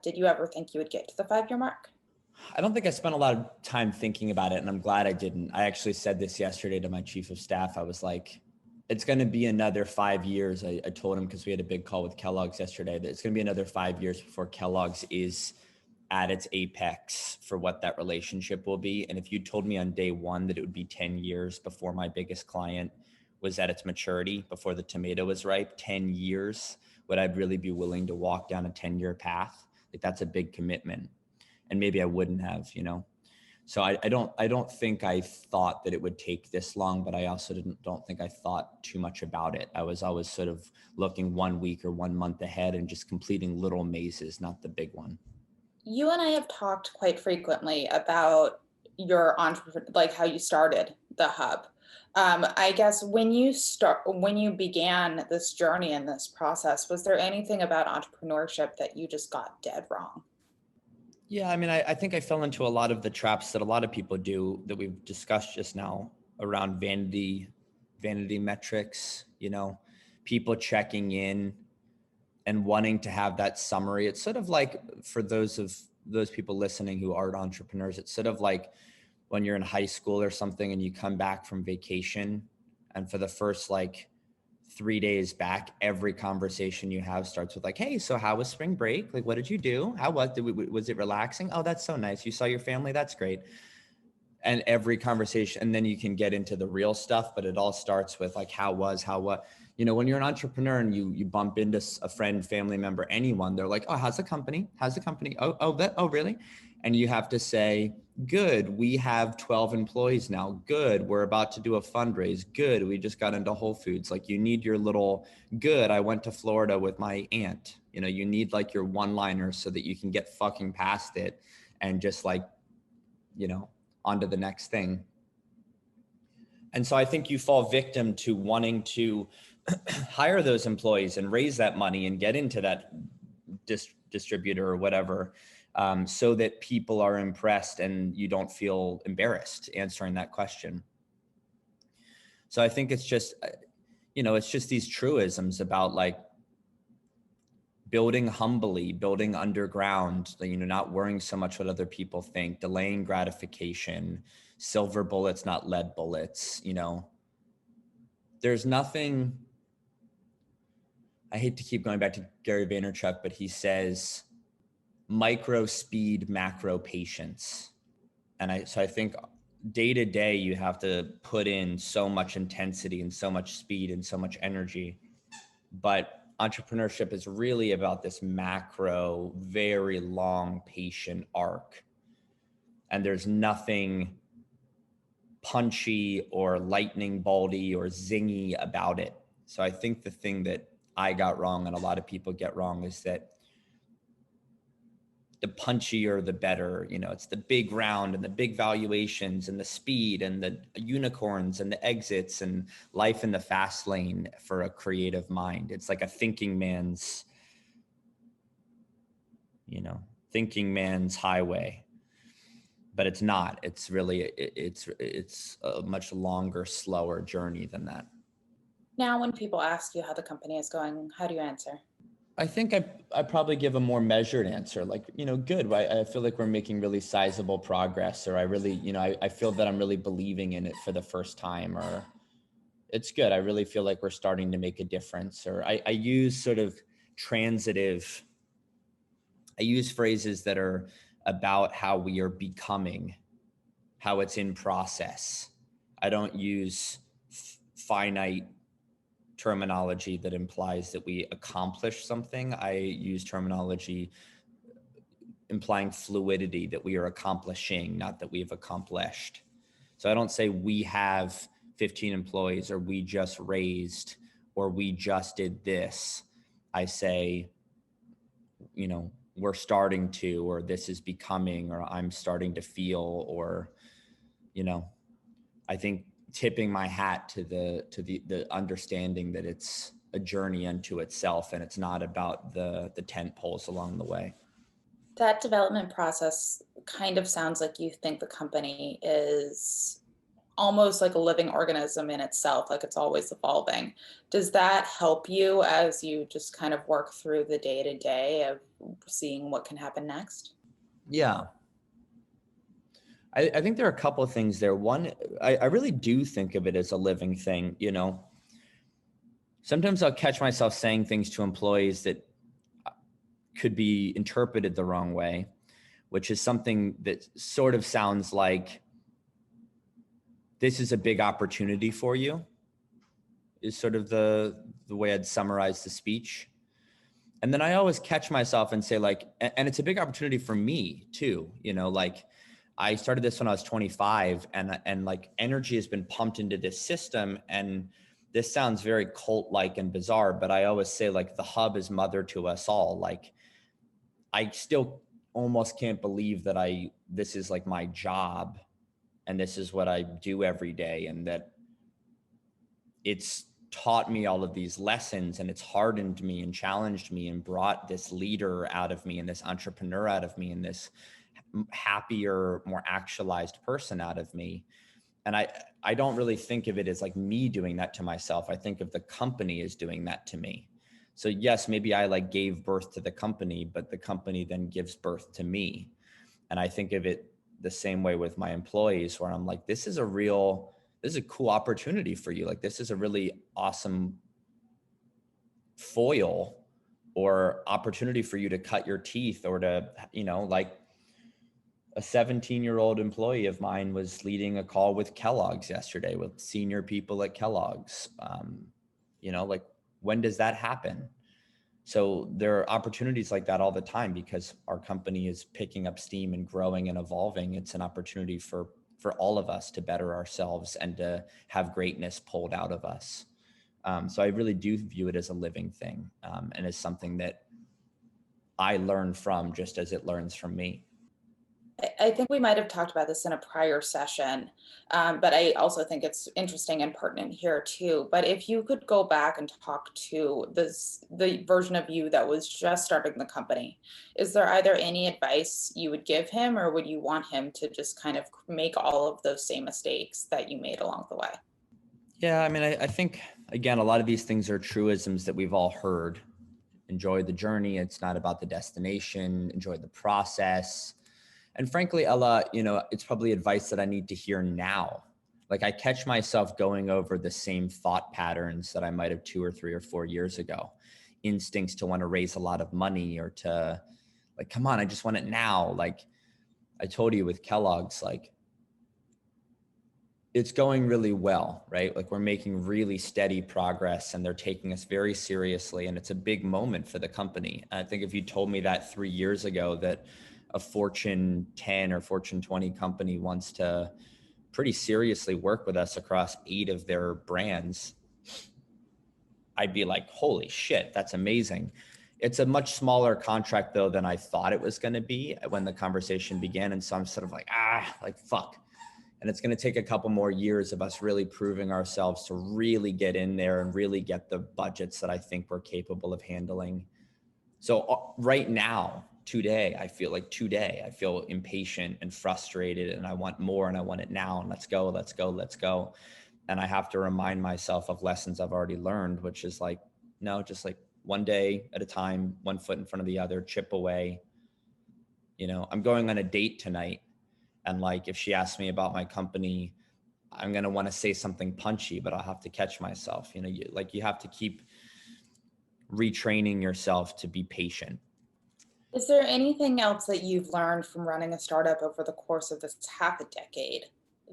Did you ever think you would get to the 5-year mark? I don't think I spent a lot of time thinking about it, and I'm glad I didn't. I actually said this yesterday to my chief of staff. I was like, it's going to be another 5 years. I told him, because we had a big call with Kellogg's yesterday, that it's going to be another 5 years before Kellogg's is at its apex for what that relationship will be. And if you told me on day one that it would be 10 years before my biggest client was at its maturity, before the tomato was ripe, 10 years, would I really be willing to walk down a 10-year path? Like, that's a big commitment. And maybe I wouldn't have, So I don't think I thought that it would take this long, but I also don't think I thought too much about it. I was always sort of looking 1 week or 1 month ahead and just completing little mazes, not the big one. You and I have talked quite frequently about your like how you started the hub. I guess when you began this journey in this process, was there anything about entrepreneurship that you just got dead wrong? Yeah, I mean, I think I fell into a lot of the traps that a lot of people do that we've discussed just now around vanity metrics, people checking in and wanting to have that summary. It's sort of like, for those people listening who aren't entrepreneurs, it's sort of like when you're in high school or something and you come back from vacation, and for the first 3 days back, every conversation you have starts with like, hey, so how was spring break? Like, what did you do? Was it relaxing? Oh, that's so nice. You saw your family? That's great. And every conversation, and then you can get into the real stuff, but it all starts with like, what? When you're an entrepreneur and you bump into a friend, family member, anyone, they're like, oh, how's the company? Oh, really? And you have to say, good, we have 12 employees now. Good, we're about to do a fundraise. Good, we just got into Whole Foods. Like, you need your little, good, I went to Florida with my aunt. You need like your one-liners so that you can get fucking past it and just onto the next thing. And so I think you fall victim to wanting to hire those employees and raise that money and get into that distributor or whatever, so that people are impressed and you don't feel embarrassed answering that question. So I think it's just, it's just these truisms about like building humbly, building underground, not worrying so much what other people think, delaying gratification, silver bullets, not lead bullets. There's nothing, I hate to keep going back to Gary Vaynerchuk, but he says micro speed, macro patience. And so I think day to day, you have to put in so much intensity and so much speed and so much energy. But entrepreneurship is really about this macro, very long, patient arc. And there's nothing punchy or lightning bolty or zingy about it. So I think the thing that I got wrong and a lot of people get wrong is that the punchier, the better. It's the big round and the big valuations and the speed and the unicorns and the exits and life in the fast lane for a creative mind. It's like a thinking man's highway, but it's not. It's really, it's a much longer, slower journey than that. Now, when people ask you how the company is going, how do you answer? I think I probably give a more measured answer, like, good. I feel like we're making really sizable progress, or I really, I feel that I'm really believing in it for the first time, or it's good. I really feel like we're starting to make a difference. Or I use sort of transitive, I use phrases that are about how we are becoming, how it's in process. I don't use finite terminology that implies that we accomplish something. I use terminology implying fluidity, that we are accomplishing, not that we've accomplished. So I don't say we have 15 employees, or we just raised, or we just did this. I say, we're starting to, or this is becoming, or I'm starting to feel, or, I think tipping my hat to the understanding that it's a journey unto itself, and it's not about the tent poles along the way. That development process kind of sounds like you think the company is almost like a living organism in itself, like it's always evolving. Does that help you as you just kind of work through the day to day of seeing what can happen next? Yeah. I think there are a couple of things there. One, I really do think of it as a living thing, you know. Sometimes I'll catch myself saying things to employees that could be interpreted the wrong way, which is something that sort of sounds like this is a big opportunity for you, is sort of the way I'd summarize the speech. And then I always catch myself and say like, and it's a big opportunity for me too, you know, like I started this when I was 25 and like energy has been pumped into this system. And this sounds very cult-like and bizarre, but I always say like the hub is mother to us all. Like I still almost can't believe that this is like my job and this is what I do every day, and that it's taught me all of these lessons, and it's hardened me and challenged me and brought this leader out of me and this entrepreneur out of me and this happier, more actualized person out of me. And I don't really think of it as like me doing that to myself. I think of the company as doing that to me. So yes, maybe I like gave birth to the company, but the company then gives birth to me. And I think of it the same way with my employees, where I'm like, this is a cool opportunity for you. Like, this is a really awesome foil or opportunity for you to cut your teeth, or to, you know, like a 17-year-old employee of mine was leading a call with Kellogg's yesterday with senior people at Kellogg's. You know, like, when does that happen? So there are opportunities like that all the time because our company is picking up steam and growing and evolving. It's an opportunity for all of us to better ourselves and to have greatness pulled out of us. So I really do view it as a living thing, and as something that I learn from just as it learns from me. I think we might have talked about this in a prior session, but I also think it's interesting and pertinent here too. But if you could go back and talk to the version of you that was just starting the company, is there either any advice you would give him, or would you want him to just kind of make all of those same mistakes that you made along the way? Yeah, I mean, I think, again, a lot of these things are truisms that we've all heard. Enjoy the journey. It's not about the destination. Enjoy the process. And frankly, Ella, you know, it's probably advice that I need to hear now. Like, I catch myself going over the same thought patterns that I might have 2 or 3 or 4 years ago. Instincts to want to raise a lot of money, or to like, come on, I just want it now. Like I told you with Kellogg's, like, it's going really well, right? Like, we're making really steady progress and they're taking us very seriously. And it's a big moment for the company. I think if you told me that 3 years ago, that a Fortune 10 or Fortune 20 company wants to pretty seriously work with us across 8 of their brands, I'd be like, holy shit, that's amazing. It's a much smaller contract though than I thought it was going to be when the conversation began. And so I'm sort of like, fuck. And it's going to take a couple more years of us really proving ourselves to really get in there and really get the budgets that I think we're capable of handling. So right now, today, I feel impatient and frustrated, and I want more, and I want it now. And let's go, let's go, let's go. And I have to remind myself of lessons I've already learned, which is like, no, just like one day at a time, one foot in front of the other, chip away. You know, I'm going on a date tonight. And like, if she asks me about my company, I'm going to want to say something punchy, but I'll have to catch myself. You know, you have to keep retraining yourself to be patient. Is there anything else that you've learned from running a startup over the course of this half a decade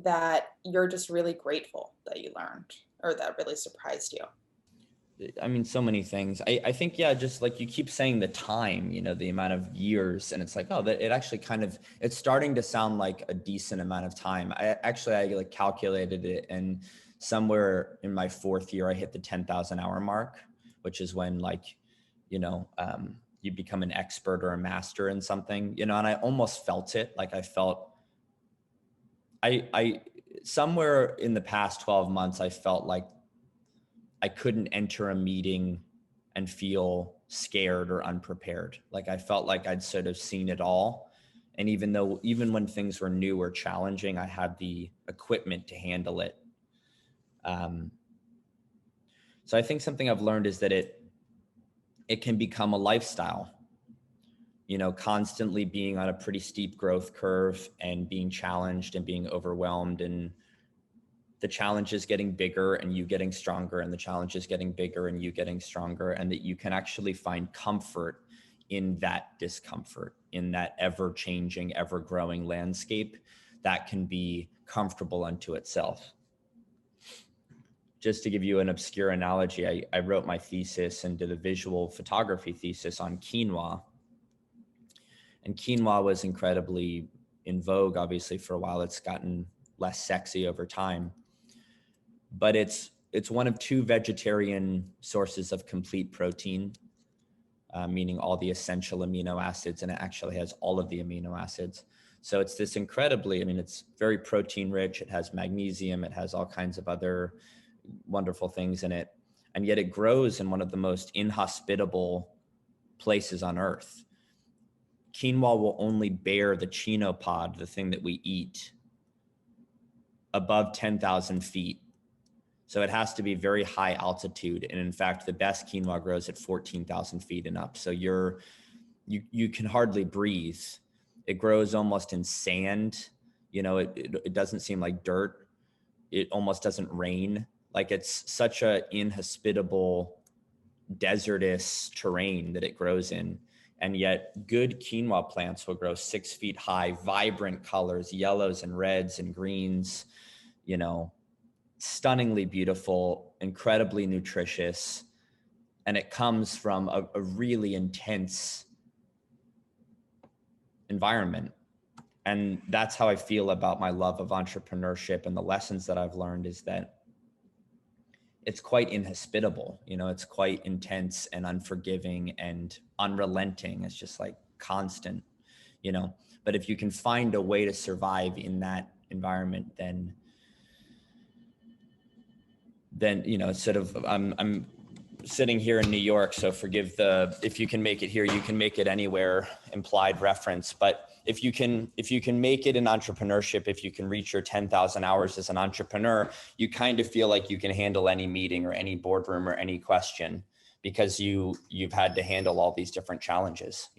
that you're just really grateful that you learned, or that really surprised you? I mean, so many things. I think, yeah, just like you keep saying the time, you know, the amount of years, and it's like, oh, that it actually kind of, it's starting to sound like a decent amount of time. I like calculated it, and somewhere in my 4th year, I hit the 10,000 hour mark, which is when, like, you know, you become an expert or a master in something, you know, and I almost felt it. Like I felt, I somewhere in the past 12 months, I felt like I couldn't enter a meeting and feel scared or unprepared. Like I felt like I'd sort of seen it all. And even when things were new or challenging, I had the equipment to handle it. So I think something I've learned is that it can become a lifestyle, constantly being on a pretty steep growth curve and being challenged and being overwhelmed, and the challenge is getting bigger and you getting stronger, and the challenge is getting bigger and you getting stronger, and that you can actually find comfort in that discomfort, in that ever-changing, ever-growing landscape that can be comfortable unto itself. Just to give you an obscure analogy, I wrote my thesis and did a visual photography thesis on quinoa. And quinoa was incredibly in vogue, obviously, for a while. It's gotten less sexy over time. But it's one of two vegetarian sources of complete protein, meaning all the essential amino acids, and it actually has all of the amino acids. So it's this incredibly, it's very protein rich. It has magnesium. It has all kinds of other wonderful things in it. And yet it grows in one of the most inhospitable places on earth. Quinoa will only bear the chino pod, the thing that we eat, above 10,000 feet. So it has to be very high altitude. And in fact, the best quinoa grows at 14,000 feet and up. So you can hardly breathe. It grows almost in sand. It doesn't seem like dirt. It almost doesn't rain. Like, it's such a inhospitable, desertous terrain that it grows in. And yet good quinoa plants will grow 6 feet high, vibrant colors, yellows and reds and greens, stunningly beautiful, incredibly nutritious. And it comes from a really intense environment. And that's how I feel about my love of entrepreneurship, and the lessons that I've learned is that it's quite inhospitable. It's quite intense and unforgiving and unrelenting. It's just like constant, but if you can find a way to survive in that environment, then it's sort of, I'm sitting here in New York, so forgive if you can make it here, you can make it anywhere implied reference. But if you can make it in entrepreneurship, if you can reach your 10,000 hours as an entrepreneur, you kind of feel like you can handle any meeting or any boardroom or any question, because you've had to handle all these different challenges,